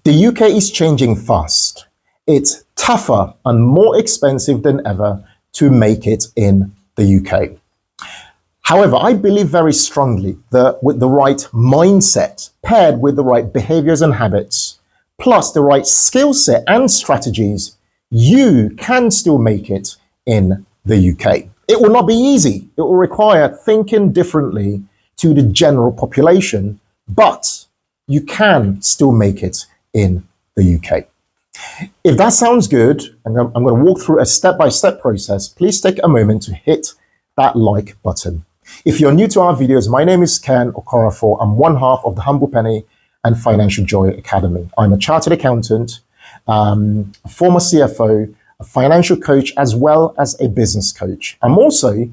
The UK is changing fast. It's tougher and more expensive than ever to make it in the UK. However, I believe very strongly that with the right mindset, paired with the right behaviors and habits, plus the right skill set and strategies, you can still make it in the UK. It will not be easy. It will require thinking differently to the general population, but you can still make it in the UK. If that sounds good, I'm going to walk through a step-by-step process. Please take a moment to hit that like button. If you're new to our videos, my name is Ken Okorafor. I'm one half of the Humble Penny and Financial Joy Academy. I'm a chartered accountant, a former CFO, a financial coach, as well as a business coach. I'm also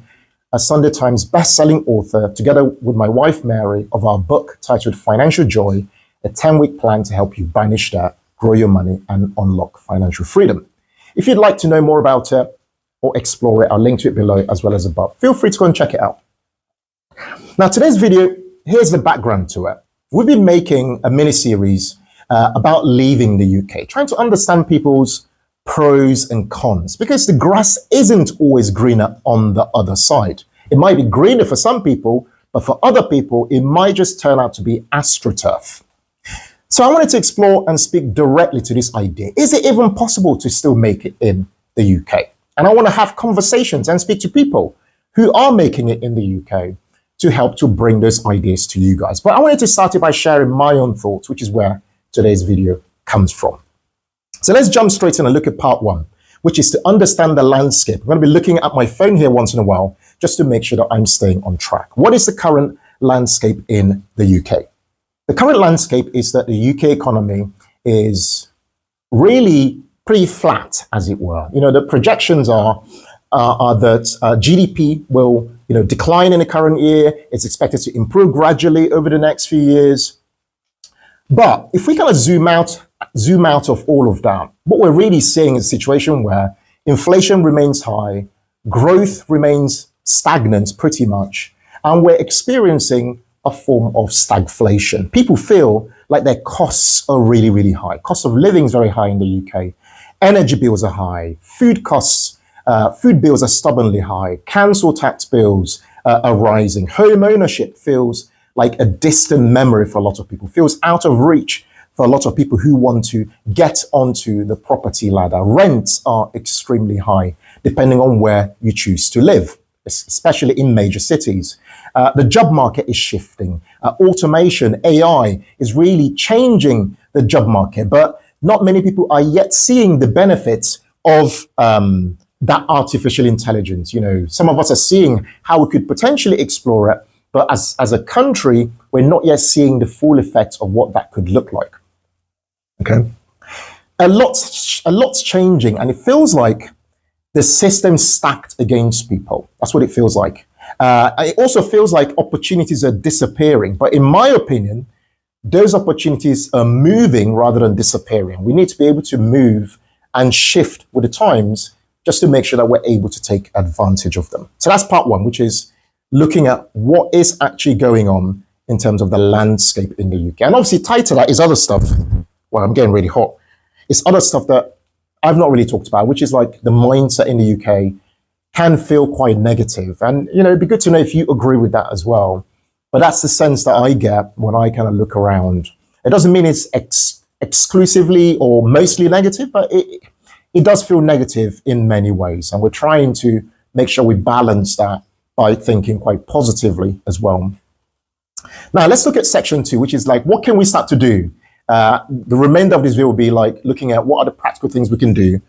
a Sunday Times best-selling author, together with my wife, Mary, of our book titled Financial Joy, a 10-week plan to help you banish debt, grow your money, and unlock financial freedom. If you'd like to know more about it or explore it, I'll link to it below as well as above. Feel free to go and check it out. Now, today's video, here's the background to it. We've been making a mini-series about leaving the UK, trying to understand people's pros and cons, because the grass isn't always greener on the other side. It might be greener for some people, but for other people, it might just turn out to be astroturf. So I wanted to explore and speak directly to this idea. Is it even possible to still make it in the UK? And I want to have conversations and speak to people who are making it in the UK to help to bring those ideas to you guys. But I wanted to start it by sharing my own thoughts, which is where today's video comes from. So let's jump straight in and look at part one, which is to understand the landscape. I'm going to be looking at my phone here once in a while, just to make sure that I'm staying on track. What is the current landscape in the UK? The current landscape is that the UK economy is really pretty flat, as it were. You know, the projections are that GDP will, decline in the current year. It's expected to improve gradually over the next few years. But if we kind of zoom out of all of that, what we're really seeing is a situation where inflation remains high, growth remains stagnant pretty much, and we're experiencing a form of stagflation. People feel like their costs are really, really high. Cost of living is very high in the UK. Energy bills are high. Food bills are stubbornly high. Council tax bills are rising. Home ownership feels like a distant memory for a lot of people, feels out of reach for a lot of people who want to get onto the property ladder. Rents are extremely high, depending on where you choose to live, especially in major cities. The job market is shifting. Automation, AI is really changing the job market, but not many people are yet seeing the benefits of that artificial intelligence. Some of us are seeing how we could potentially explore it, but as a country, we're not yet seeing the full effects of what that could look like. Okay, a lot's changing, and it feels like the system's stacked against people. That's what it feels like. It also feels like opportunities are disappearing, but in my opinion, those opportunities are moving rather than disappearing. We need to be able to move and shift with the times just to make sure that we're able to take advantage of them. So that's part one, which is looking at what is actually going on in terms of the landscape in the UK. And obviously tied to that is other stuff. Well, I'm getting really hot. It's other stuff that I've not really talked about, which is like the mindset in the UK can feel quite negative. And, it'd be good to know if you agree with that as well. But that's the sense that I get when I kind of look around. It doesn't mean it's exclusively or mostly negative, but it does feel negative in many ways. And we're trying to make sure we balance that by thinking quite positively as well. Now, let's look at section 2, which is like, what can we start to do? The remainder of this video will be like looking at what are the practical things we can do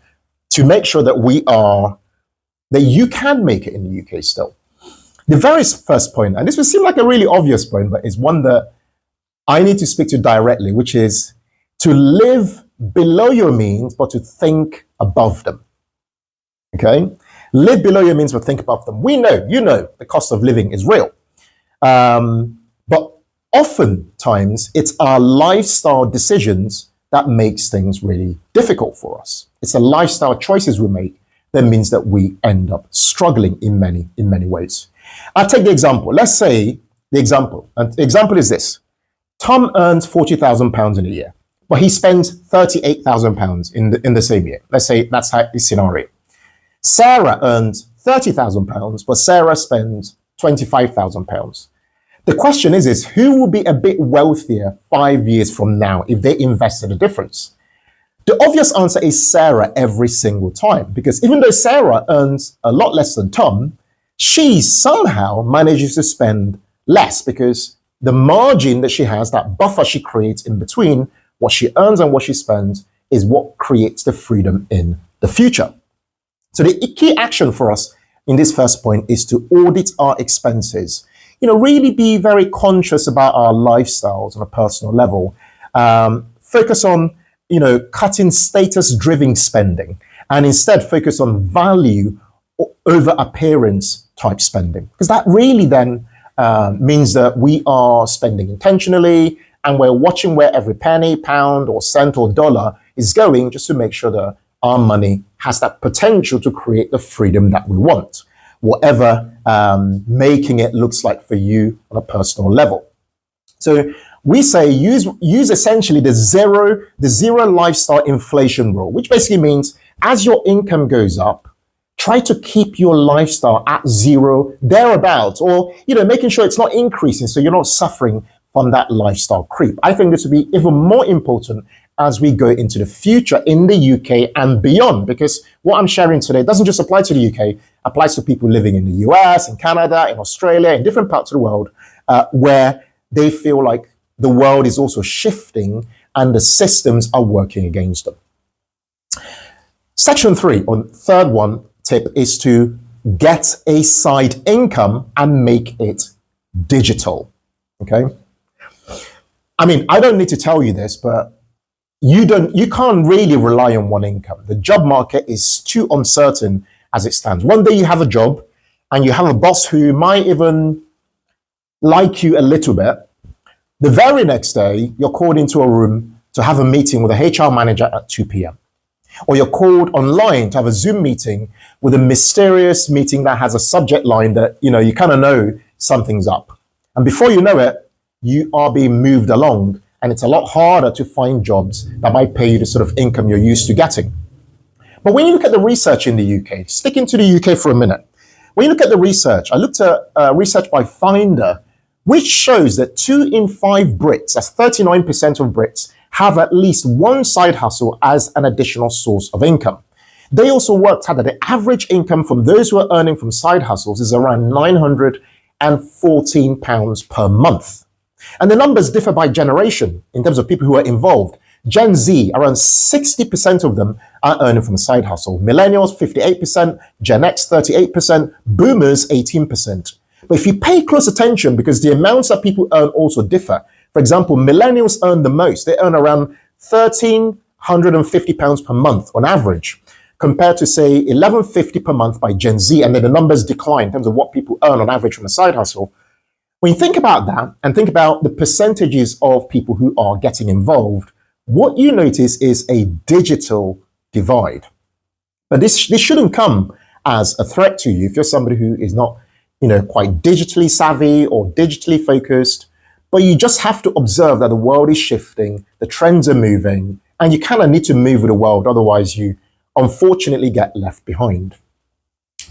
to make sure that you can make it in the UK still. The very first point, and this will seem like a really obvious point, but it's one that I need to speak to directly, which is to live below your means, but to think above them. Okay? Live below your means, but think above them. We know, the cost of living is real. But oftentimes, it's our lifestyle decisions that makes things really difficult for us. It's the lifestyle choices we make that means that we end up struggling in many ways. I'll take the example. Let's say and the example is this. Tom earns £40,000 in a year, but he spends £38,000 in the same year. Let's say that's how the scenario. Sarah earns £30,000, but Sarah spends £25,000. The question is who will be a bit wealthier 5 years from now if they invested the difference? The obvious answer is Sarah every single time, because even though Sarah earns a lot less than Tom, she somehow manages to spend less because the margin that she has, that buffer she creates in between what she earns and what she spends, is what creates the freedom in the future. So the key action for us in this first point is to audit our expenses. Really be very conscious about our lifestyles on a personal level. Focus on, cutting status-driven spending and instead focus on value over appearance type spending. Because that really then means that we are spending intentionally and we're watching where every penny, pound, or cent or dollar is going, just to make sure that our money has that potential to create the freedom that we want, whatever making it looks like for you on a personal level. So we say use essentially the zero lifestyle inflation rule, which basically means as your income goes up, try to keep your lifestyle at zero, thereabouts, or making sure it's not increasing so you're not suffering from that lifestyle creep. I think this will be even more important as we go into the future in the UK and beyond, because what I'm sharing today doesn't just apply to the UK, applies to people living in the US, in Canada, in Australia, in different parts of the world, where they feel like the world is also shifting and the systems are working against them. Section 3, or third one, tip is to get a side income and make it digital. Okay. I mean, I don't need to tell you this, but you can't really rely on one income. The job market is too uncertain as it stands. One day you have a job and you have a boss who might even like you a little bit. The very next day, you're called into a room to have a meeting with a HR manager at 2 p.m. Or you're called online to have a Zoom meeting with a mysterious meeting that has a subject line that, you kind of know something's up. And before you know it, you are being moved along, and it's a lot harder to find jobs that might pay you the sort of income you're used to getting. But when you look at the research in the UK, sticking to the UK for a minute, when you look at the research, I looked at research by Finder, which shows that 2 in 5 Brits, that's 39% of Brits, have at least one side hustle as an additional source of income. They also worked out that the average income from those who are earning from side hustles is around £914 per month. And the numbers differ by generation in terms of people who are involved. Gen Z, around 60% of them are earning from a side hustle. Millennials, 58%, Gen X, 38%, Boomers, 18%. But if you pay close attention, because the amounts that people earn also differ. For example, millennials earn the most. They earn around £1,350 per month on average, compared to, say, £1,150 per month by Gen Z. And then the numbers decline in terms of what people earn on average from a side hustle. When you think about that and think about the percentages of people who are getting involved, what you notice is a digital divide. But this shouldn't come as a threat to you if you're somebody who is not, quite digitally savvy or digitally focused. But you just have to observe that the world is shifting, the trends are moving, and you kind of need to move with the world. Otherwise, you unfortunately get left behind.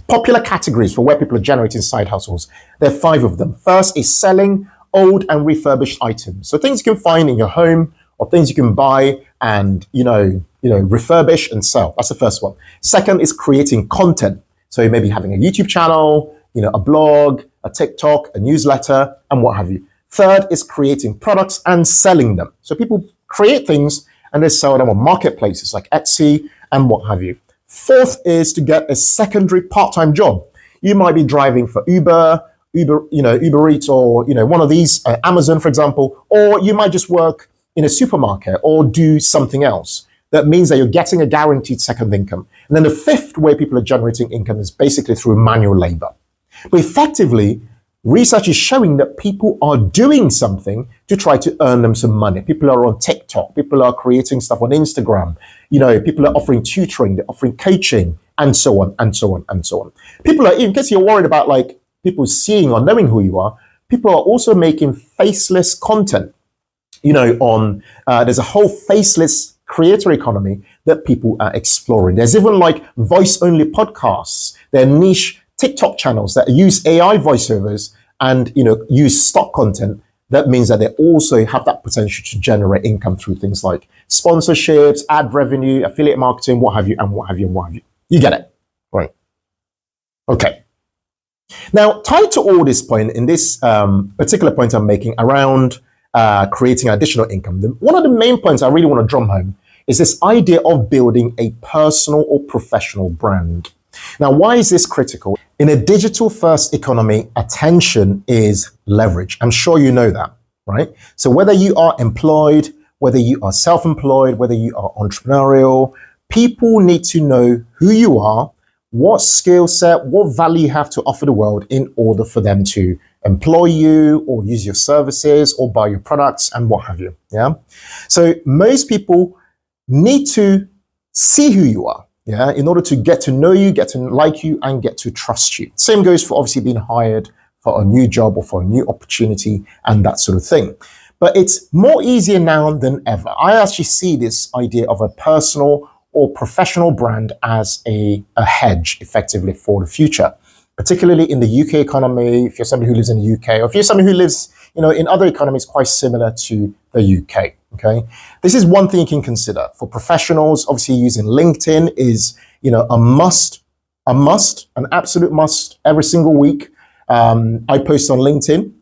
Popular categories for where people are generating side hustles. There are 5 of them. First is selling old and refurbished items. So things you can find in your home or things you can buy and, refurbish and sell. That's the first one. Second is creating content. So you may be having a YouTube channel, a blog, a TikTok, a newsletter, and what have you. Third is creating products and selling them. So people create things and they sell them on marketplaces like Etsy and what have you. Fourth is to get a secondary part-time job. You might be driving for Uber Eats, or one of these, Amazon, for example, or you might just work in a supermarket or do something else. That means that you're getting a guaranteed second income. And then the fifth way people are generating income is basically through manual labor. But effectively, research is showing that people are doing something to try to earn them some money. People are on TikTok. People are creating stuff on Instagram. People are offering tutoring. They're offering coaching, and so on, and so on, and so on. People are, in case you're worried about people seeing or knowing who you are, people are also making faceless content. on there's a whole faceless creator economy that people are exploring. There's even like voice-only podcasts. There are niche TikTok channels that use AI voiceovers and use stock content. That means that they also have that potential to generate income through things like sponsorships, ad revenue, affiliate marketing, what have you, and what have you, and what have you. You get it, right? Okay. Now, tied to all this point, in this particular point I'm making around creating additional income, one of the main points I really want to drum home is this idea of building a personal or professional brand. Now, why is this critical? In a digital first economy, attention is leverage. I'm sure you know that, right? So whether you are employed, whether you are self-employed, whether you are entrepreneurial, people need to know who you are, what skill set, what value you have to offer the world in order for them to employ you or use your services or buy your products and what have you. Yeah. So most people need to see who you are, yeah, in order to get to know you, get to like you, and get to trust you. Same goes for obviously being hired for a new job or for a new opportunity and that sort of thing. But it's more easier now than ever. I actually see this idea of a personal or professional brand as a hedge effectively for the future, particularly in the UK economy. If you're somebody who lives in the UK, or if you're somebody who lives, in other economies quite similar to the UK. Okay, this is one thing you can consider for professionals. Obviously, using LinkedIn is, a must, an absolute must every single week. I post on LinkedIn.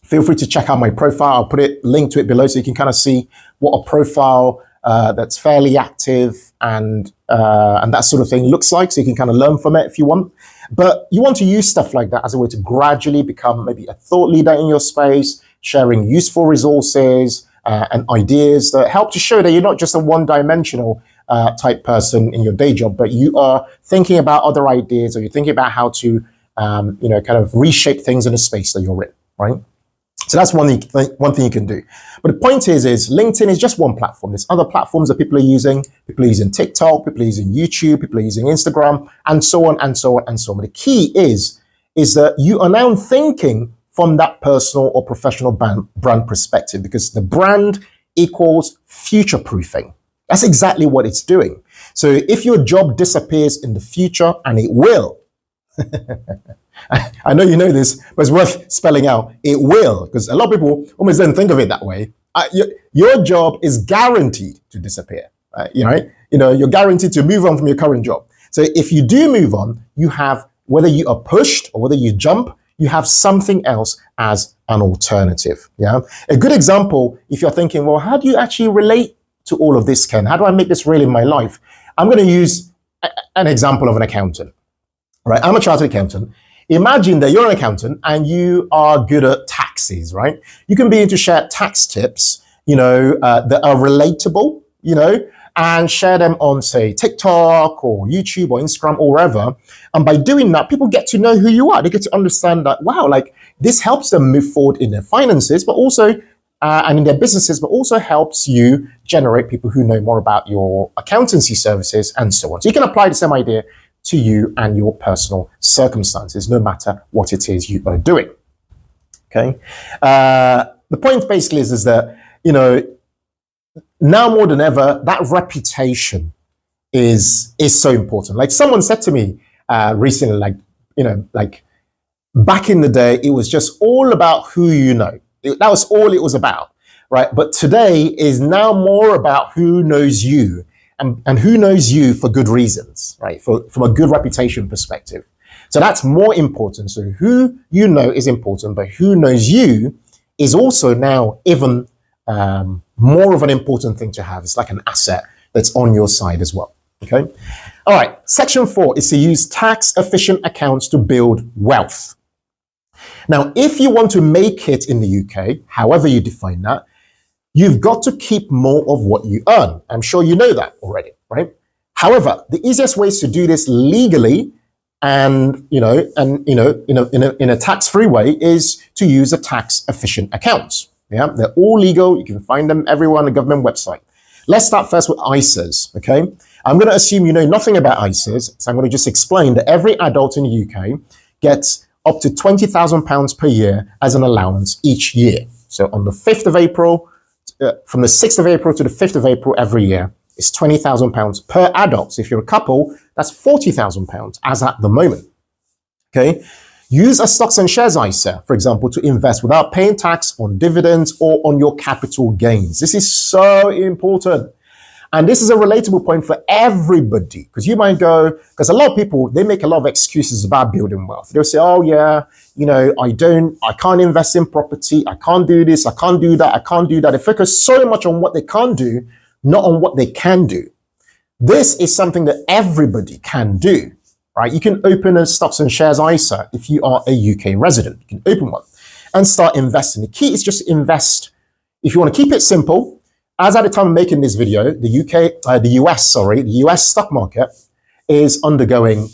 Feel free to check out my profile. I'll put it linked to it below so you can kind of see what a profile that's fairly active and that sort of thing looks like, so you can kind of learn from it if you want. But you want to use stuff like that as a way to gradually become maybe a thought leader in your space, sharing useful resources and ideas that help to show that you're not just a one-dimensional type person in your day job, but you are thinking about other ideas, or you're thinking about how to kind of reshape things in the space that you're in, right? So that's one thing you can do. But the point is LinkedIn is just one platform. There's other platforms that people are using. People are using TikTok, people are using YouTube, people are using Instagram, and so on and so on and so on. But the key is that you are now thinking from that personal or professional brand perspective, because the brand equals future-proofing. That's exactly what it's doing. So if your job disappears in the future, and it will, I know you know this, but it's worth spelling out. It will, because a lot of people almost don't think of it that way. Your job is guaranteed to disappear. You're guaranteed to move on from your current job. So if you do move on, you have, whether you are pushed or whether you jump, you have something else as an alternative. Yeah. A good example, if you're thinking, well, how do you actually relate to all of this, Ken? How do I make this real in my life? I'm going to use an example of an accountant. Right, I'm a chartered accountant. Imagine that you're an accountant and you are good at taxes, right? You can begin to share tax tips, that are relatable, and share them on, say, TikTok or YouTube or Instagram or wherever. And by doing that, people get to know who you are. They get to understand that, wow, like this helps them move forward in their finances, but also, and in their businesses, but also helps you generate people who know more about your accountancy services and so on. So you can apply the same idea to you and your personal circumstances, no matter what it is you are doing. Okay. The point basically is that, now more than ever, that reputation is so important. Like someone said to me recently, like back in the day, it was just all about who you know. That was all it was about, right? But today is now more about who knows you. And who knows you for good reasons, right? From a good reputation perspective. So that's more important. So who you know is important, but who knows you is also now even more of an important thing to have. It's like an asset that's on your side as well, okay? All right, section 4 is to use tax-efficient accounts to build wealth. Now, if you want to make it in the UK, however you define that, you've got to keep more of what you earn. I'm sure you know that already, right? However, the easiest ways to do this legally and in a tax-free way is to use a tax-efficient accounts. Yeah, they're all legal. You can find them everywhere on the government website. Let's start first with ISAs. Okay, I'm going to assume you know nothing about ISAs, so I'm going to just explain that every adult in the UK gets up to £20,000 per year as an allowance each year. So on the 5th of April, from the 6th of April to the 5th of April every year is £20,000 per adult. So if you're a couple, that's £40,000 as at the moment. Okay. Use a stocks and shares ISA, for example, to invest without paying tax on dividends or on your capital gains. This is so important. And this is a relatable point for everybody, because you might go, because a lot of people, they make a lot of excuses about building wealth. They'll say, oh yeah, I can't invest in property. I can't do this. I can't do that. I can't do that. They focus so much on what they can't do, not on what they can do. This is something that everybody can do, right? You can open a stocks and shares ISA if you are a UK resident. You can open one and start investing. The key is just invest. If you want to keep it simple, as at the time of making this video, the US stock market is undergoing,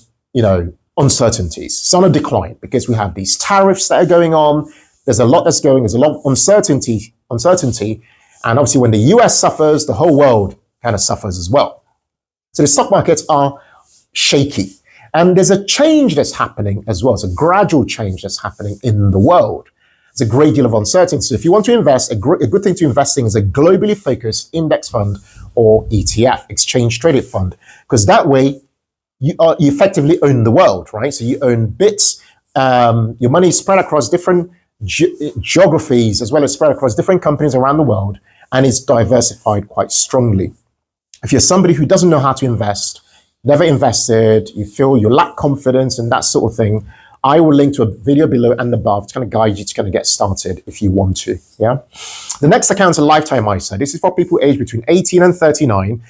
uncertainties. It's on a decline because we have these tariffs that are going on. There's a lot that's going. There's a lot of uncertainty, and obviously, when the US suffers, the whole world kind of suffers as well. So the stock markets are shaky, and there's a change that's happening as well. It's a gradual change that's happening in the world. There's a great deal of uncertainty. So if you want to invest, a good thing to invest in is a globally focused index fund or ETF, exchange traded fund, because that way you effectively own the world, right? So you own bits. Your money is spread across different geographies as well as spread across different companies around the world, and it's diversified quite strongly. If you're somebody who doesn't know how to invest, never invested, you feel you lack confidence and that sort of thing, I will link to a video below and above to kind of guide you to kind of get started if you want to. Yeah. The next account is a lifetime ISA. This is for people aged between 18 and 39.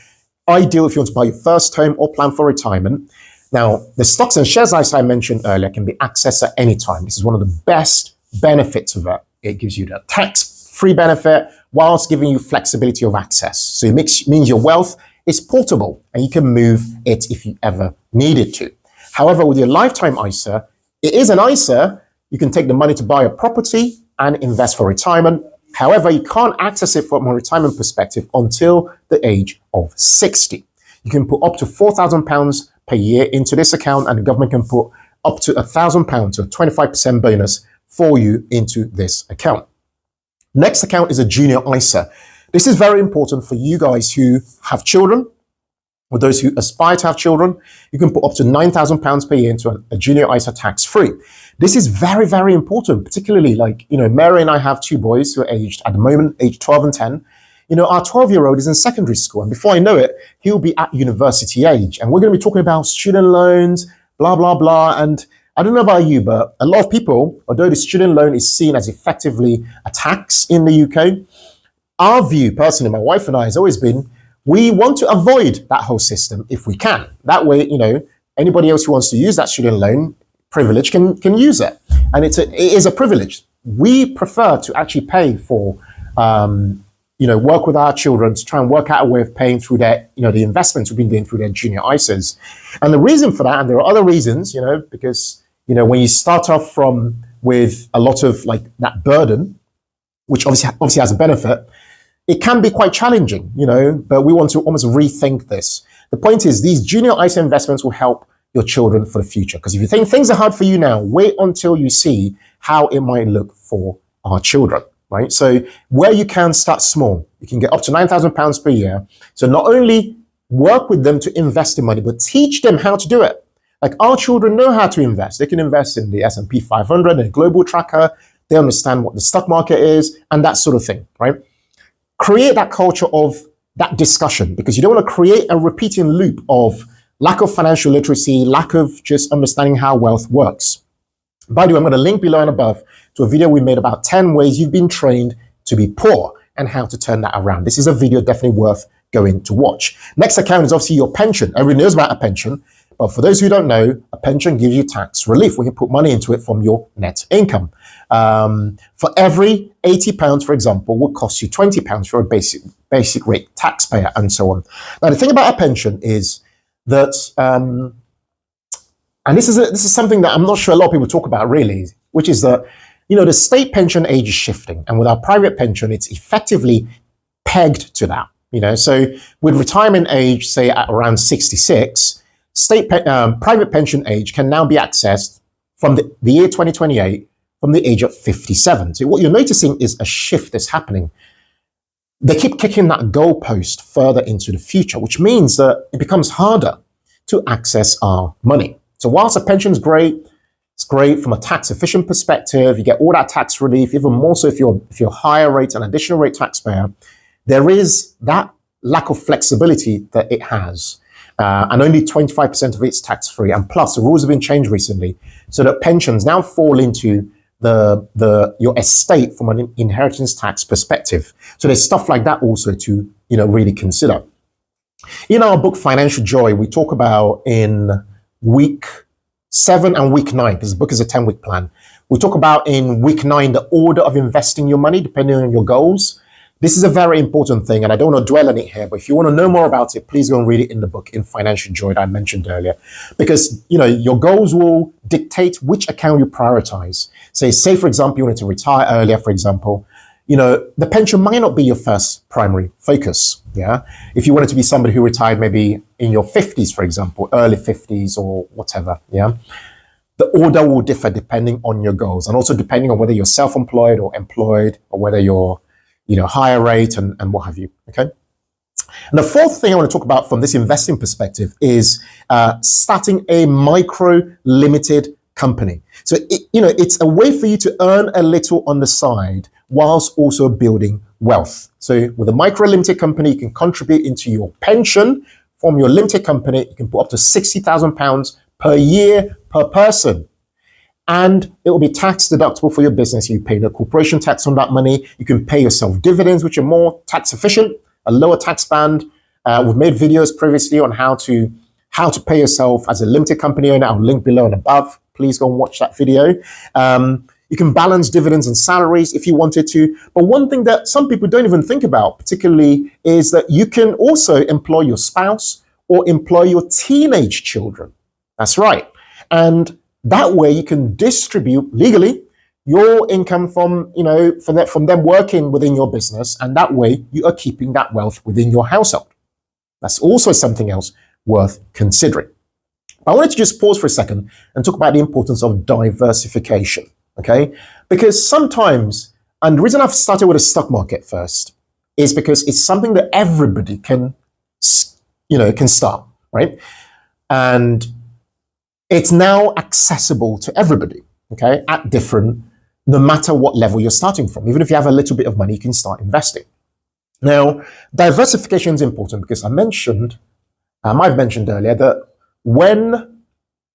Ideal if you want to buy your first home or plan for retirement. Now, the stocks and shares ISA I mentioned earlier can be accessed at any time. This is one of the best benefits of it. It gives you the tax-free benefit whilst giving you flexibility of access. So it means your wealth is portable and you can move it if you ever needed to. However, with your lifetime ISA, it is an ISA. You can take the money to buy a property and invest for retirement. However, you can't access it from a retirement perspective until the age of 60. You can put up to £4,000 per year into this account, and the government can put up to £1,000, so a 25% bonus for you into this account. Next account is a junior ISA. This is very important for you guys who have children, or those who aspire to have children. You can put up to £9,000 per year into a junior ISA tax-free. This is very, very important, particularly Mary and I have two boys who are aged, at the moment, aged 12 and 10. Our 12-year-old is in secondary school, and before I know it, he'll be at university age. And we're going to be talking about student loans, blah, blah, blah. And I don't know about you, but a lot of people, although the student loan is seen as effectively a tax in the UK, our view, personally, my wife and I, has always been, we want to avoid that whole system if we can. That way, anybody else who wants to use that student loan privilege can use it. And it is a privilege. We prefer to actually pay for, work with our children to try and work out a way of paying through their, the investments we've been doing through their junior ISAs. And the reason for that, and there are other reasons, because, when you start off with a lot of that burden, which obviously has a benefit, it can be quite challenging, but we want to almost rethink this. The point is, these junior ISA investments will help your children for the future. Because if you think things are hard for you now, wait until you see how it might look for our children, right? So where you can start small, you can get up to £9,000 per year. So not only work with them to invest in money, but teach them how to do it. Like our children know how to invest. They can invest in the S&P 500 and global tracker. They understand what the stock market is and that sort of thing, right? Create that culture of that discussion, because you don't want to create a repeating loop of lack of financial literacy, lack of just understanding how wealth works. By the way, I'm going to link below and above to a video we made about 10 ways you've been trained to be poor and how to turn that around. This is a video definitely worth going to watch. Next account is obviously your pension. Everyone knows about a pension, but for those who don't know, a pension gives you tax relief when you put money into it from your net income. For every £80, for example, would cost you £20 for a basic rate taxpayer, and so on. Now, the thing about a pension is that, and this is something that I'm not sure a lot of people talk about really, which is that, the state pension age is shifting, and with our private pension, it's effectively pegged to that. So with retirement age, say at around 66, private pension age can now be accessed from the year 2028 from the age of 57. So what you're noticing is a shift that's happening. they keep kicking that goalpost further into the future, which means that it becomes harder to access our money. So whilst a pension is great, it's great from a tax efficient perspective. You get all that tax relief, even more so if you're higher rate and additional rate taxpayer. There is that lack of flexibility that it has. And only 25% of it's tax free. And plus, the rules have been changed recently so that pensions now fall into your estate from an inheritance tax perspective. So there's stuff like that also to really consider. In our book Financial Joy, we talk about in week 7 and week 9, because the book is a 10-week plan. We talk about in week 9 the order of investing your money depending on your goals. This is a very important thing, and I don't want to dwell on it here, but if you want to know more about it, please go and read it in the book in Financial Joy that I mentioned earlier. Because your goals will dictate which account you prioritize. Say for example, you wanted to retire earlier, for example, the pension might not be your first primary focus. Yeah. If you wanted to be somebody who retired maybe in your 50s, for example, early 50s or whatever. Yeah. The order will differ depending on your goals, and also depending on whether you're self-employed or employed, or whether you're higher rate and what have you, okay? And the fourth thing I want to talk about from this investing perspective is starting a micro limited company. So, it's a way for you to earn a little on the side whilst also building wealth. So with a micro limited company, you can contribute into your pension from your limited company. You can put up to £60,000 per year per person. And it will be tax deductible for your business. You pay the corporation tax on that money. You can pay yourself dividends, which are more tax efficient, a lower tax band. We've made videos previously on how to pay yourself as a limited company owner. I'll link below and above. Please go and watch that video. You can balance dividends and salaries if you wanted to. But one thing that some people don't even think about particularly is that you can also employ your spouse or employ your teenage children. That's right. And that way you can distribute legally your income from them working within your business, and that way you are keeping that wealth within your household. That's also something else worth considering. I wanted to just pause for a second and talk about the importance of diversification, okay? Because sometimes, and the reason I've started with the stock market first is because it's something that everybody can start, right? And it's now accessible to everybody, okay, no matter what level you're starting from. Even if you have a little bit of money, you can start investing. Now, diversification is important because I've mentioned earlier that when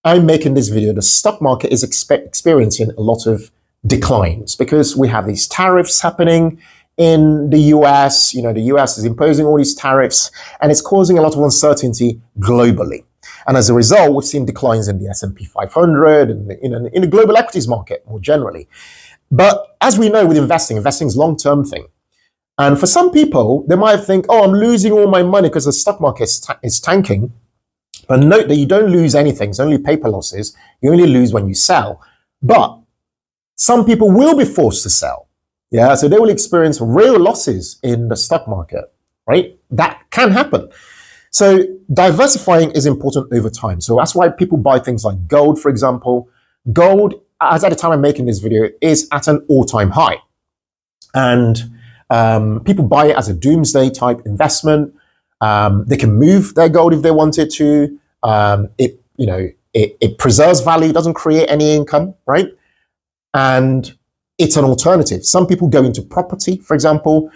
I'm making this video, the stock market is experiencing a lot of declines because we have these tariffs happening in the US. The US is imposing all these tariffs, and it's causing a lot of uncertainty globally. And as a result, we've seen declines in the S&P 500 and in the global equities market more generally. But as we know with investing is a long-term thing. And for some people, they might think, oh, I'm losing all my money because the stock market is tanking. But note that you don't lose anything. It's only paper losses. You only lose when you sell. But some people will be forced to sell. Yeah, so they will experience real losses in the stock market, right? That can happen. So diversifying is important over time. So that's why people buy things like gold, for example. Gold, as at the time I'm making this video, is at an all-time high. And people buy it as a doomsday type investment. They can move their gold if they wanted to. It preserves value, doesn't create any income, right? And it's an alternative. Some people go into property, for example.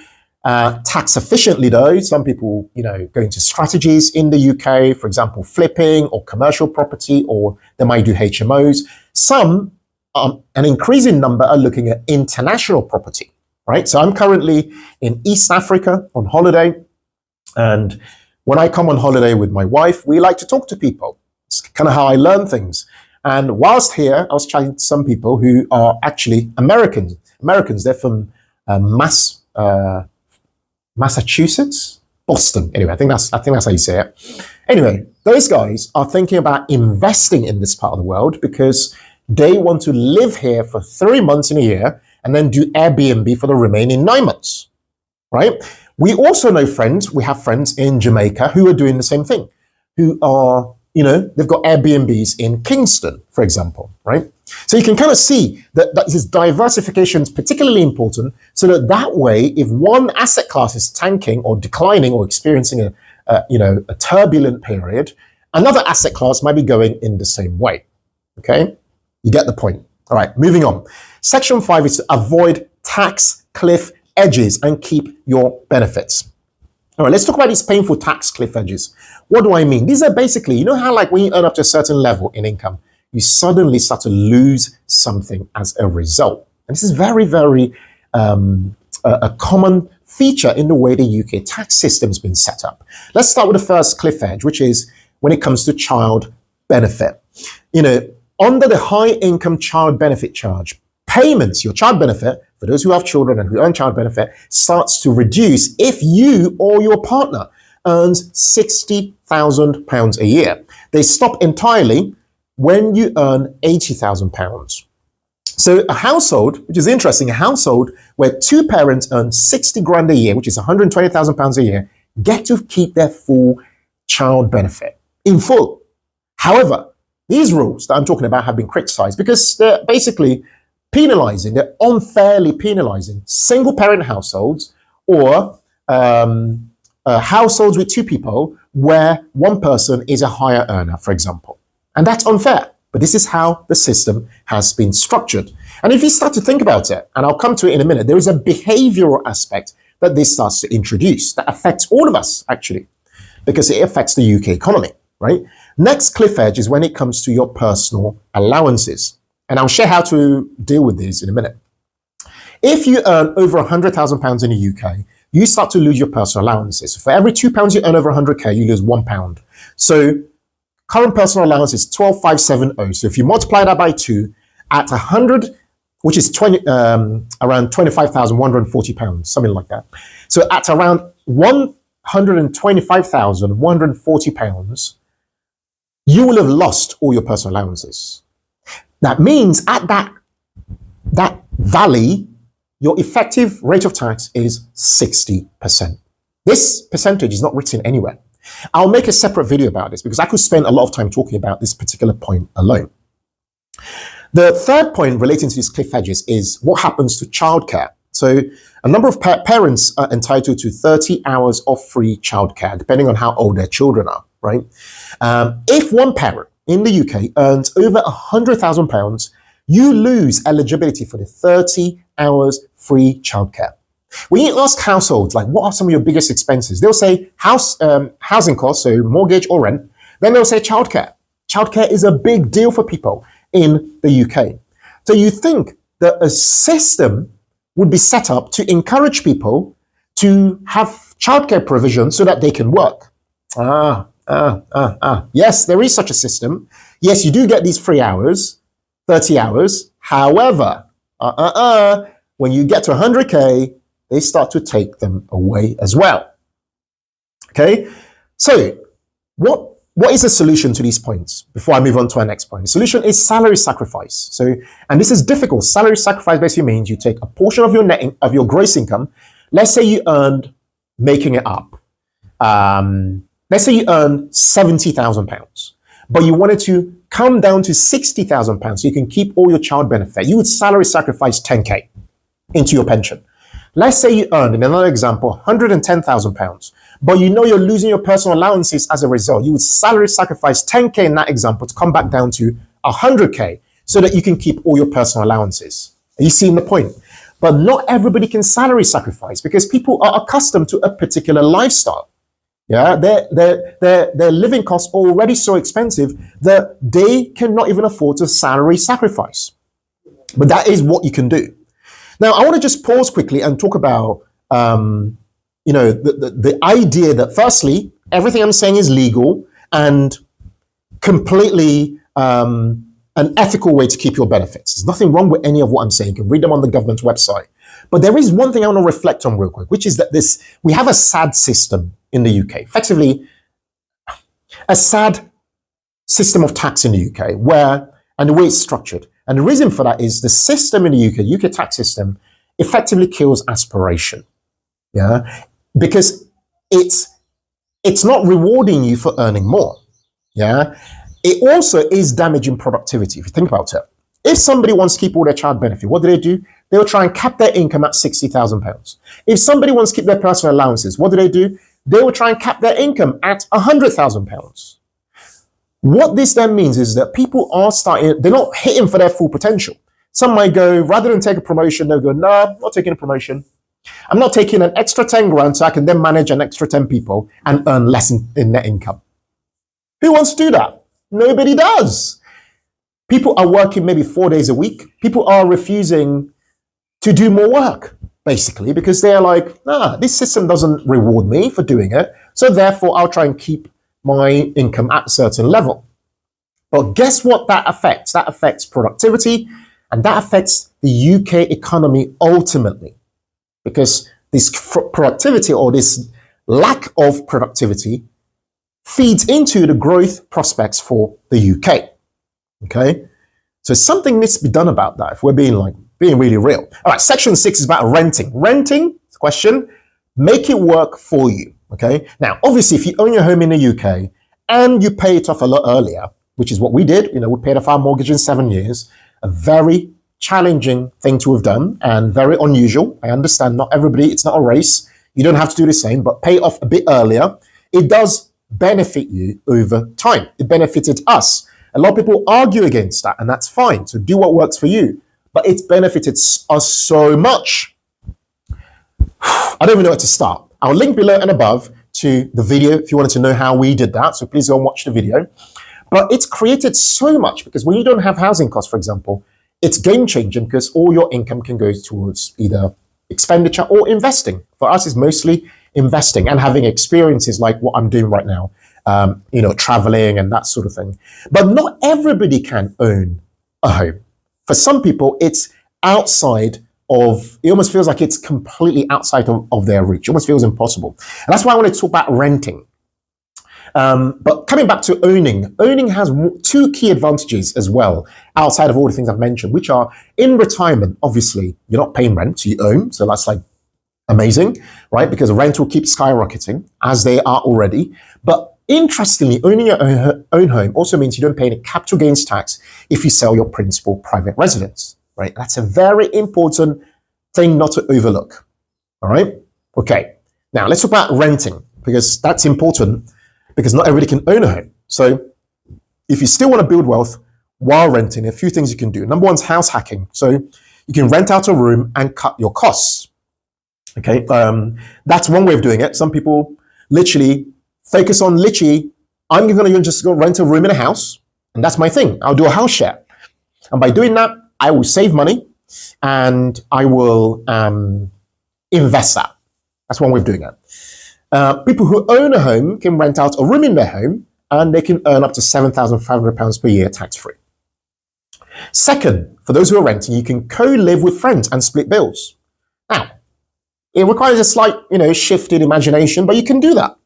Tax efficiently though, some people, go into strategies in the UK, for example, flipping or commercial property, or they might do HMOs. Some, an increasing number, are looking at international property, right? So I'm currently in East Africa on holiday. And when I come on holiday with my wife, we like to talk to people. It's kind of how I learn things. And whilst here, I was chatting to some people who are actually Americans. They're from Massachusetts, Boston. Anyway, I think that's how you say it. Anyway, those guys are thinking about investing in this part of the world because they want to live here for 3 months in a year and then do Airbnb for the remaining 9 months, right? We also know we have friends in Jamaica who are doing the same thing, who are, they've got Airbnbs in Kingston, for example, right? So you can kind of see that this diversification is particularly important, so that way, if one asset class is tanking or declining or experiencing a turbulent period, another asset class might be going in the same way. Okay, you get the point. All right, moving on. Section 5 is to avoid tax cliff edges and keep your benefits. All right, let's talk about these painful tax cliff edges. What do I mean? These are basically, how like when you earn up to a certain level in income, you suddenly start to lose something as a result. And this is very, very a common feature in the way the UK tax system has been set up. Let's start with the first cliff edge, which is when it comes to child benefit. Under the high income child benefit charge, payments, your child benefit, for those who have children and who earn child benefit, starts to reduce if you or your partner earns £60,000 a year. They stop entirely when you earn £80,000. So a household, which is interesting, a household where two parents earn 60 grand a year, which is £120,000 a year, get to keep their full child benefit in full. However, these rules that I'm talking about have been criticized because they're basically they're unfairly penalizing single parent households or households with two people where one person is a higher earner, for example. And that's unfair. But this is how the system has been structured. And if you start to think about it, and I'll come to it in a minute, there is a behavioral aspect that this starts to introduce that affects all of us, actually, because it affects the UK economy, right? Next cliff edge is when it comes to your personal allowances. And I'll share how to deal with these in a minute. If you earn over £100,000 in the UK, you start to lose your personal allowances. So for every £2 you earn over 100k, you lose £1. So current personal allowance is 12,570. So if you multiply that by 2, at 100, which is around £25,140, something like that. So at around £125,140, you will have lost all your personal allowances. That means at that valley, your effective rate of tax is 60%. This percentage is not written anywhere. I'll make a separate video about this because I could spend a lot of time talking about this particular point alone. The third point relating to these cliff edges is what happens to childcare. So a number of parents are entitled to 30 hours of free childcare, depending on how old their children are, right? If one parent in the UK earns over £100,000, you lose eligibility for the 30 hours free childcare. When you ask households, like, what are some of your biggest expenses? They'll say housing costs, so mortgage or rent. Then they'll say childcare. Childcare is a big deal for people in the UK. So you think that a system would be set up to encourage people to have childcare provision so that they can work. Yes, there is such a system. Yes, you do get these free hours, 30 hours. However, when you get to 100k, they start to take them away as well. Okay, so what is the solution to these points before I move on to our next point? The solution is salary sacrifice. So, and this is difficult. Salary sacrifice basically means you take a portion of your gross income. Let's say you earned, making it up, let's say you earn £70,000, but you wanted to come down to £60,000 so you can keep all your child benefit. You would salary sacrifice 10k into your pension. Let's say you earned, in another example, £110,000, but you know you're losing your personal allowances as a result. You would salary sacrifice 10k in that example to come back down to 100k so that you can keep all your personal allowances. Are you seeing the point? But not everybody can salary sacrifice because people are accustomed to a particular lifestyle. Yeah, their living costs are already so expensive that they cannot even afford to salary sacrifice. But that is what you can do. Now, I want to just pause quickly and talk about, the idea that firstly, everything I'm saying is legal and completely an ethical way to keep your benefits. There's nothing wrong with any of what I'm saying. You can read them on the government's website. But there is one thing I want to reflect on real quick, which is that we have a sad system in the UK, effectively a sad system of tax in the UK and the way it's structured. And the reason for that is the system in the UK tax system effectively kills aspiration. Yeah, because it's not rewarding you for earning more. Yeah. It also is damaging productivity, if you think about it. If somebody wants to keep all their child benefit, what do? They'll try and cap their income at £60,000. If somebody wants to keep their personal allowances, what do? They will try and cap their income at £100,000. What this then means is that people are they're not hitting for their full potential. Some might go, rather than take a promotion, they'll go, no, I'm not taking a promotion. I'm not taking an extra 10 grand so I can then manage an extra 10 people and earn less in net income. Who wants to do that? Nobody does. People are working maybe 4 days a week. People are refusing to do more work, basically, because they're like, this system doesn't reward me for doing it. So therefore, I'll try and keep my income at a certain level. But guess what that affects? That affects productivity, and that affects the UK economy ultimately. Because this productivity or this lack of productivity feeds into the growth prospects for the UK. Okay? So something needs to be done about that if we're being really real. All right, section 6 is about renting. Renting, question, make it work for you. Okay? Now, obviously, if you own your home in the UK and you pay it off a lot earlier, which is what we did, we paid off our mortgage in 7 years, a very challenging thing to have done and very unusual. I understand not everybody, it's not a race. You don't have to do the same, but pay off a bit earlier. It does benefit you over time. It benefited us. A lot of people argue against that, and that's fine. So do what works for you. But it's benefited us so much. I don't even know where to start. I'll link below and above to the video if you wanted to know how we did that. So please go and watch the video. But it's created so much because when you don't have housing costs, for example, it's game changing because all your income can go towards either expenditure or investing. For us, it's mostly investing and having experiences like what I'm doing right now, traveling and that sort of thing. But not everybody can own a home. For some people, it's outside of, it almost feels like it's completely outside of their reach. It almost feels impossible. And that's why I want to talk about renting. But coming back to owning has two key advantages as well, outside of all the things I've mentioned, which are in retirement, obviously, you're not paying rent, so you own. So that's amazing, right? Because rent will keep skyrocketing as they are already. But interestingly, owning your own home also means you don't pay any capital gains tax if you sell your principal private residence, right? That's a very important thing not to overlook, all right? Okay, now let's talk about renting because that's important because not everybody can own a home. So if you still want to build wealth while renting, a few things you can do. Number one is house hacking. So you can rent out a room and cut your costs. Okay, that's one way of doing it. Some people literally focus on I'm going to just go rent a room in a house, and that's my thing. I'll do a house share. And by doing that, I will save money and I will invest that. That's one way of doing it. People who own a home can rent out a room in their home and they can earn up to £7,500 per year tax-free. Second, for those who are renting, you can co-live with friends and split bills. Now, it requires a slight, shift in imagination, but you can do that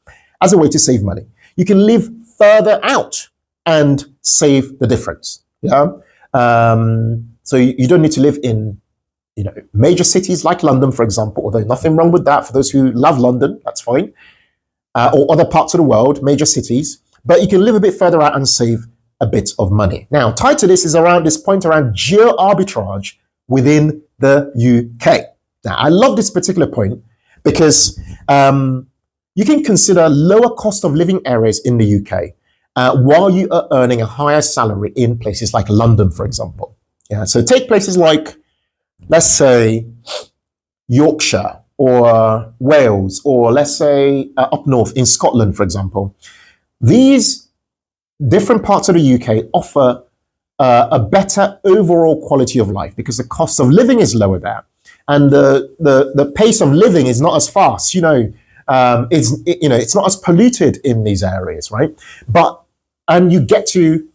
as a way to save money. You can live further out and save the difference. Yeah. So you don't need to live in, major cities like London, for example, although nothing wrong with that. For those who love London, that's fine. Or other parts of the world, major cities, but you can live a bit further out and save a bit of money. Now, tied to this is around this point around geo arbitrage within the UK. Now, I love this particular point because you can consider lower cost of living areas in the UK while you are earning a higher salary in places like London, for example. Yeah, so take places like, let's say, Yorkshire or Wales, or let's say up north in Scotland, for example. These different parts of the UK offer a better overall quality of life because the cost of living is lower there. And the pace of living is not as fast, it's not as polluted in these areas, right? And you get to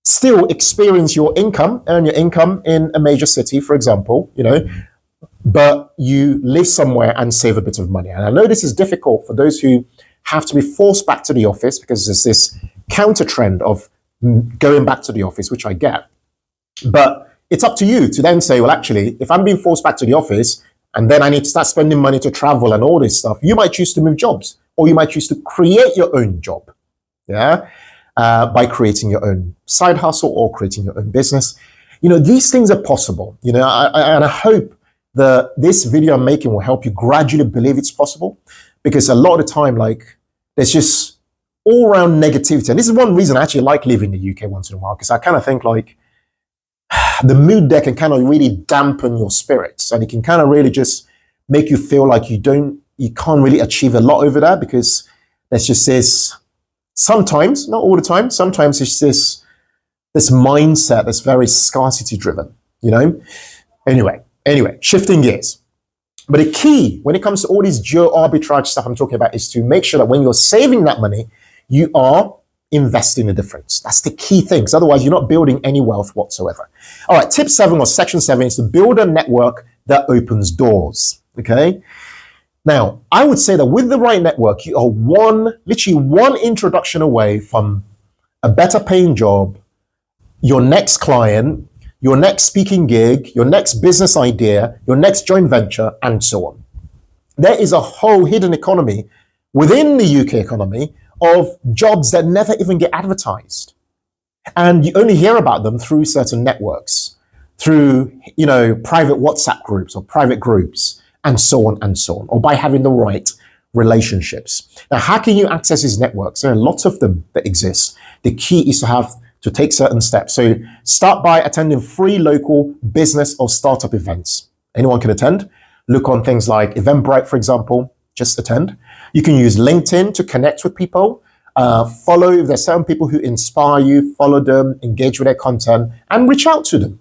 still experience earn your income in a major city, for example, but you live somewhere and save a bit of money. And I know this is difficult for those who have to be forced back to the office because there's this counter trend of going back to the office, which I get. But it's up to you to then say, well, actually, if I'm being forced back to the office and then I need to start spending money to travel and all this stuff, you might choose to move jobs or you might choose to create your own job. Yeah. by creating your own side hustle or creating your own business. These things are possible, and I hope that this video I'm making will help you gradually believe it's possible, because a lot of the time, like, there's just all around negativity. And this is one reason I actually like living in the UK once in a while, because I kind of think like the mood there can kind of really dampen your spirits, and it can kind of really just make you feel like you can't really achieve a lot over there, because there's just this, sometimes, not all the time, sometimes it's this mindset that's very scarcity driven, Anyway, shifting gears. But the key when it comes to all this geo arbitrage stuff I'm talking about is to make sure that when you're saving that money, you are investing the difference. That's the key thing, because otherwise you're not building any wealth whatsoever. All right, tip 7 or section 7 is to build a network that opens doors, okay? Now, I would say that with the right network, you are literally one introduction away from a better paying job, your next client, your next speaking gig, your next business idea, your next joint venture, and so on. There is a whole hidden economy within the UK economy of jobs that never even get advertised. And you only hear about them through certain networks, through, private WhatsApp groups or private groups, and so on, or by having the right relationships. Now, how can you access these networks? There are lots of them that exist. The key is to take certain steps. So start by attending free local business or startup events. Anyone can attend. Look on things like Eventbrite, for example, just attend. You can use LinkedIn to connect with people. Follow, if there's certain people who inspire you, follow them, engage with their content, and reach out to them.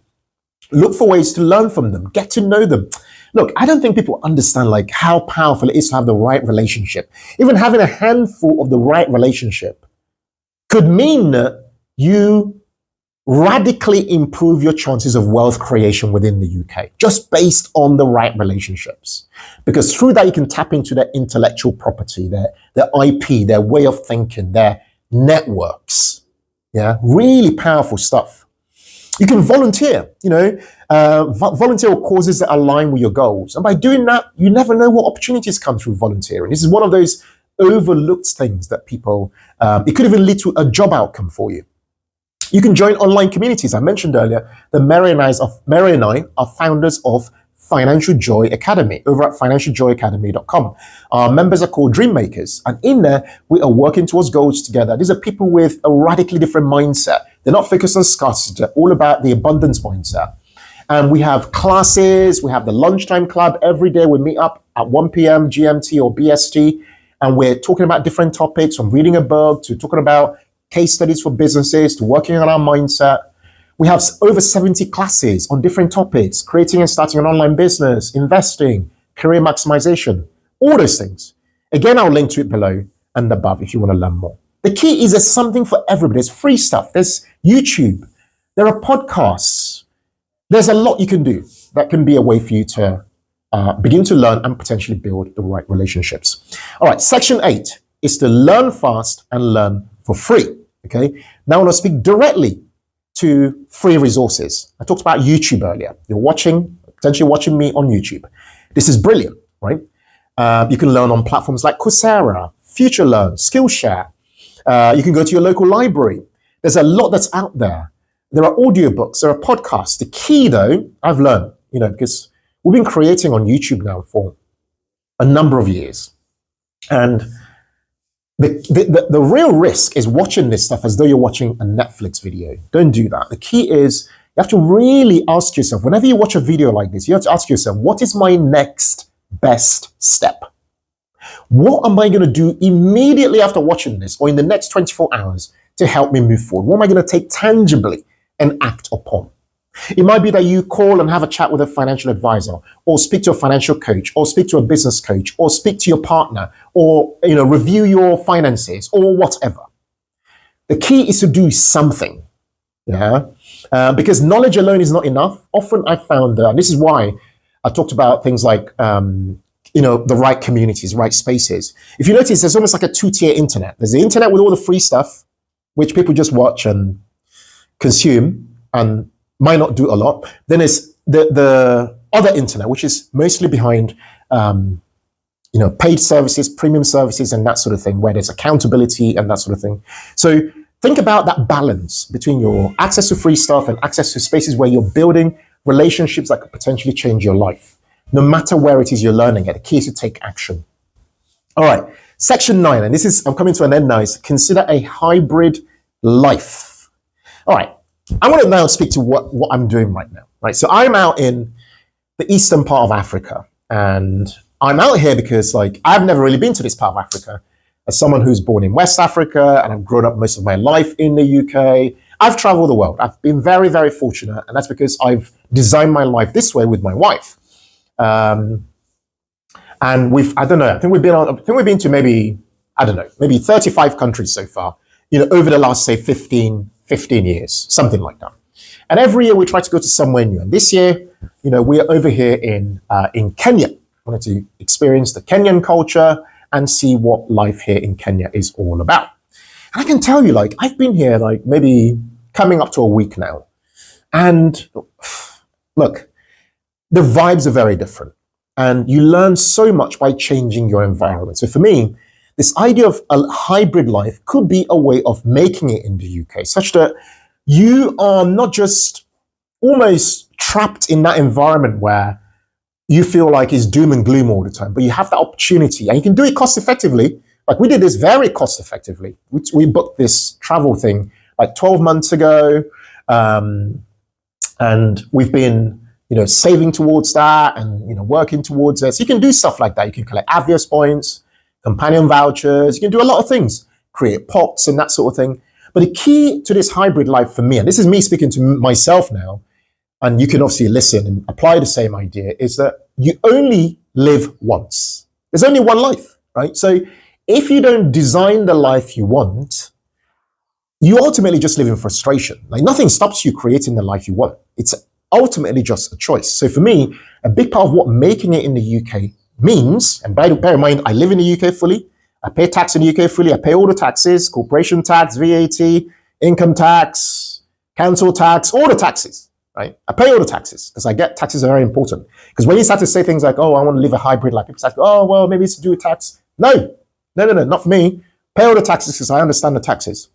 Look for ways to learn from them, get to know them. Look, I don't think people understand like how powerful it is to have the right relationship. Even having a handful of the right relationship could mean that you radically improve your chances of wealth creation within the UK, just based on the right relationships. Because through that, you can tap into their intellectual property, their IP, their way of thinking, their networks. Yeah, really powerful stuff. You can volunteer, volunteer with causes that align with your goals. And by doing that, you never know what opportunities come through volunteering. This is one of those overlooked things that people, it could even lead to a job outcome for you. You can join online communities. I mentioned earlier that Mary and I are founders of Financial Joy Academy over at financialjoyacademy.com. Our members are called Dream Makers, and in there we are working towards goals together. These are people with a radically different mindset. They're not focused on scarcity, they're all about the abundance mindset. And we have classes, we have the lunchtime club. Every day we meet up at 1 p.m. GMT or BST, and we're talking about different topics, from reading a book to talking about case studies for businesses to working on our mindset. We have over 70 classes on different topics: creating and starting an online business, investing, career maximization, all those things. Again, I'll link to it below and above if you want to learn more. The key is there's something for everybody. There's free stuff. There's YouTube. There are podcasts. There's a lot you can do that can be a way for you to begin to learn and potentially build the right relationships. All right, section 8 is to learn fast and learn for free. Okay, now I want to speak directly to free resources. I talked about YouTube earlier. You're potentially watching me on YouTube. This is brilliant, right? You can learn on platforms like Coursera, FutureLearn, Skillshare. You can go to your local library. There's a lot that's out there. There are audiobooks, there are podcasts. The key though, I've learned, because we've been creating on YouTube now for a number of years. And the real risk is watching this stuff as though you're watching a Netflix video. Don't do that. The key is you have to really ask yourself, whenever you watch a video like this, you have to ask yourself, what is my next best step? What am I going to do immediately after watching this or in the next 24 hours to help me move forward? What am I going to take tangibly and act upon? It might be that you call and have a chat with a financial advisor, or speak to a financial coach, or speak to a business coach, or speak to your partner, or review your finances, or whatever. The key is to do something, because knowledge alone is not enough. Often I found that, and this is why I talked about things like the right communities, right spaces. If you notice, there's almost like a two-tier internet. There's the internet with all the free stuff, which people just watch and consume and might not do a lot. Then there's the other internet, which is mostly behind paid services, premium services, and that sort of thing, where there's accountability and that sort of thing. So think about that balance between your access to free stuff and access to spaces where you're building relationships that could potentially change your life. No matter where it is you're learning it, the key is to take action. All right, section 9, and this is, I'm coming to an end now, is consider a hybrid life. All right, I want to now speak to what I'm doing right now. Right, so I'm out in the eastern part of Africa, and I'm out here because I've never really been to this part of Africa. As someone who's born in West Africa and I've grown up most of my life in the UK, I've traveled the world. I've been very, very fortunate, and that's because I've designed my life this way with my wife. And I think we've been to maybe 35 countries so far, over the last, say, 15 years, something like that. And every year we try to go to somewhere new. And this year, we're over here in Kenya. I wanted to experience the Kenyan culture and see what life here in Kenya is all about. And I can tell you, I've been here maybe coming up to a week now. And look, the vibes are very different. And you learn so much by changing your environment. So for me, this idea of a hybrid life could be a way of making it in the UK, such that you are not just almost trapped in that environment where you feel like it's doom and gloom all the time, but you have the opportunity and you can do it cost effectively. We did this very cost effectively. We booked this travel thing 12 months ago. And we've been, saving towards that and, working towards it. So you can do stuff like that. You can collect Avios points, companion vouchers. You can do a lot of things, create pots and that sort of thing. But the key to this hybrid life for me, and this is me speaking to myself now, and you can obviously listen and apply the same idea, is that you only live once. There's only one life, right? So if you don't design the life you want, you ultimately just live in frustration. Nothing stops you creating the life you want. It's ultimately just a choice. So for me, a big part of what making it in the UK means, and bear in mind, I live in the UK fully. I pay tax in the UK fully. I pay all the taxes, corporation tax, VAT, income tax, council tax, all the taxes. Right? I pay all the taxes because I get taxes are very important. Because when you start to say things like, oh, I want to live a hybrid life, people start to go, oh, well, maybe it's to do with tax. No, not for me. Pay all the taxes because I understand the taxes.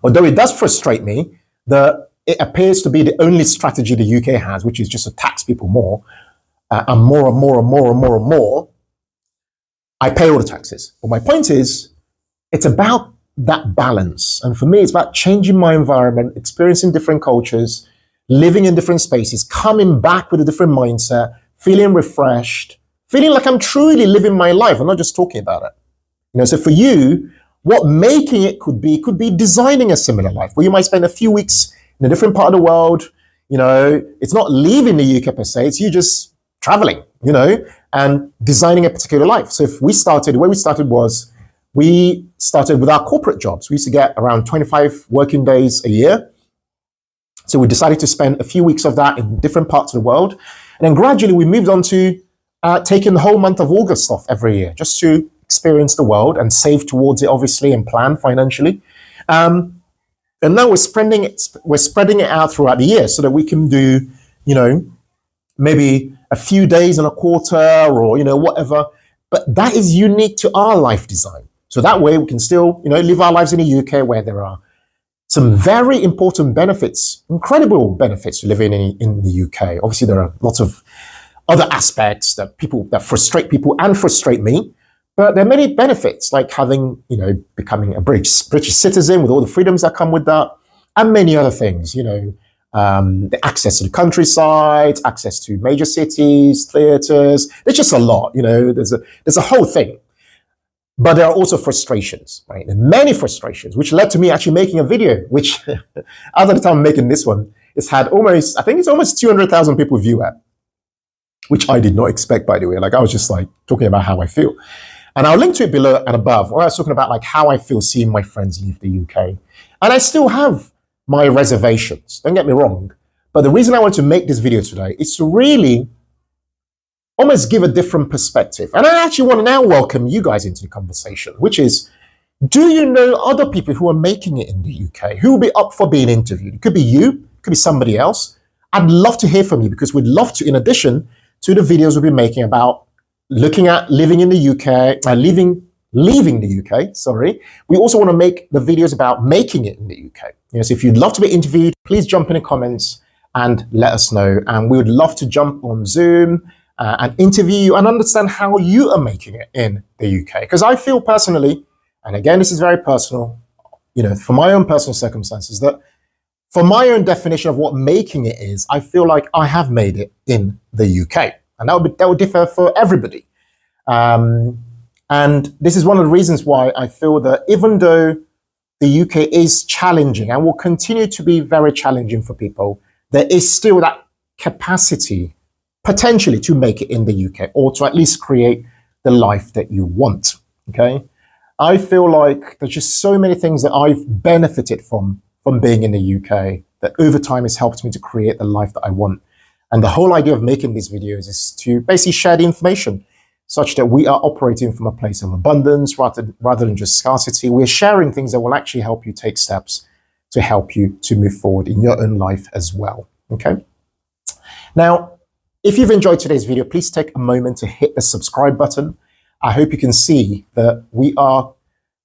Although it does frustrate me that it appears to be the only strategy the UK has, which is just to tax people more, and more and more and more and more and more. I pay all the taxes. But my point is, it's about that balance. And for me, it's about changing my environment, experiencing different cultures, living in different spaces, coming back with a different mindset, feeling refreshed, feeling like I'm truly living my life. I'm not just talking about it. So for you, what making it could be designing a similar life where you might spend a few weeks in a different part of the world. It's not leaving the UK per se, it's you just traveling, and designing a particular life. So the way we started was, we started with our corporate jobs. We used to get around 25 working days a year. So we decided to spend a few weeks of that in different parts of the world. And then gradually we moved on to taking the whole month of August off every year, just to experience the world and save towards it, obviously, and plan financially. And now we're spreading it out throughout the year so that we can do, maybe a few days in a quarter or, whatever. But that is unique to our life design. So that way we can still, live our lives in the UK where there are some very important benefits, incredible benefits to living in the UK. Obviously, there are lots of other aspects that frustrate people and frustrate me. But there are many benefits, like becoming a British citizen with all the freedoms that come with that, and many other things, the access to the countryside, access to major cities, theaters. There's just a lot, there's a whole thing. But there are also frustrations, right? And many frustrations, which led to me actually making a video, which, as of the time I'm making this one, it's had almost 200,000 people view it, which I did not expect, by the way. I was just talking about how I feel. And I'll link to it below and above, where I was talking about how I feel seeing my friends leave the UK. And I still have my reservations, don't get me wrong. But the reason I want to make this video today is to really almost give a different perspective. And I actually want to now welcome you guys into the conversation, which is, do you know other people who are making it in the UK, who will be up for being interviewed? It could be you, it could be somebody else. I'd love to hear from you, because we'd love to, in addition to the videos we'll be making about looking at living in the UK, living leaving the UK, sorry, we also want to make the videos about making it in the UK. So if you'd love to be interviewed, please jump in the comments and let us know. And we would love to jump on Zoom and interview you and understand how you are making it in the UK. Because I feel personally, and again, this is very personal, for my own personal circumstances, that for my own definition of what making it is, I feel like I have made it in the UK. And that would differ for everybody. And this is one of the reasons why I feel that even though the UK is challenging and will continue to be very challenging for people, there is still that capacity potentially to make it in the UK, or to at least create the life that you want, okay? I feel like there's just so many things that I've benefited from being in the UK that over time has helped me to create the life that I want. And the whole idea of making these videos is to basically share the information such that we are operating from a place of abundance rather than just scarcity. We're sharing things that will actually help you take steps to help you to move forward in your own life as well, okay? Now, if you've enjoyed today's video, please take a moment to hit the subscribe button. I hope you can see that we are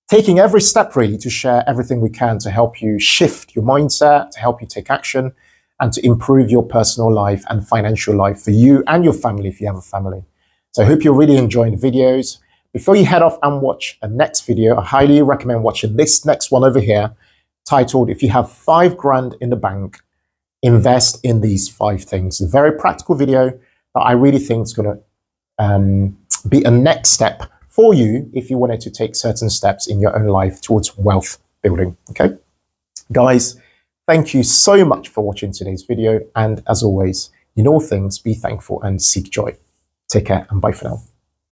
taking every step really to share everything we can to help you shift your mindset, to help you take action, and to improve your personal life and financial life for you and your family if you have a family. So I hope you're really enjoying the videos. Before you head off and watch a next video, I highly recommend watching this next one over here, titled, "If you have 5 grand in the bank, invest in these 5 things." A very practical video that I really think is going to be a next step for you if you wanted to take certain steps in your own life towards wealth building, okay? Guys, thank you so much for watching today's video. And as always, in all things, be thankful and seek joy. Take care and bye for now.